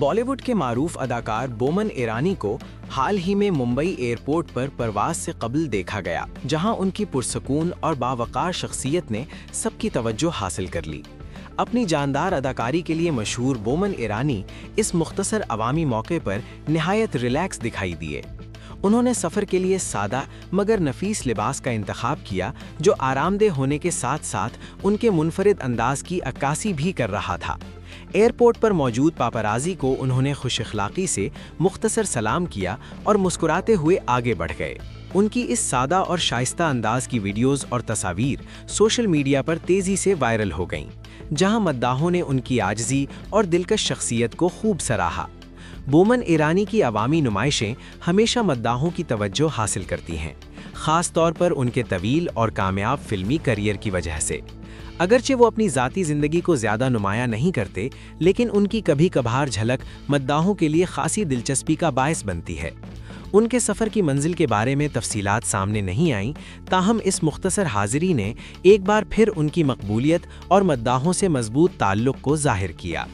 बॉलीवुड के मारूफ अदाकार बोमन ईरानी को हाल ही में मुंबई एयरपोर्ट पर परवाज से कबल देखा गया, जहां उनकी पुरसकून और बावकार शख्सियत ने सबकी तवज्जो हासिल कर ली। अपनी जानदार अदाकारी के लिए मशहूर बोमन ईरानी इस मुख्तसर अवामी मौके पर निहायत रिलैक्स दिखाई दिए। उन्होंने सफ़र के लिए सादा मगर नफीस लिबास का इंतखाब किया, जो आरामदेह होने के साथ साथ उनके मुनफरिद अंदाज की अक्कासी भी कर रहा था। एयरपोर्ट पर मौजूद पापराजी को उन्होंने खुश अखलाक़ी से मुख्तसर सलाम किया और मुस्कुराते हुए आगे बढ़ गए। उनकी इस सादा और शाइस्ता अंदाज की वीडियोज़ और तस्वीर सोशल मीडिया पर तेज़ी से वायरल हो गईं, जहां मद्दाहों ने उनकी आजिज़ी और दिलकश शख्सियत को खूब सराहा। बोमन ईरानी की अवामी नुमाइशें हमेशा मद्दाहों की तवज्जो हासिल करती हैं, ख़ास तौर पर उनके तवील और कामयाब फिल्मी करियर की वजह से। अगरचे वो अपनी ज़ाती ज़िंदगी को ज़्यादा नुमाया नहीं करते, लेकिन उनकी कभी कभार झलक मद्दाहों के लिए खासी दिलचस्पी का बायस बनती है। उनके सफ़र की मंजिल के बारे में तफसीलात सामने नहीं आईं, ताहम इस मुख्तसर हाज़िरी ने एक बार फिर उनकी मकबूलियत और मद्दाहों से मजबूत ताल्लुक़ को ज़ाहिर किया।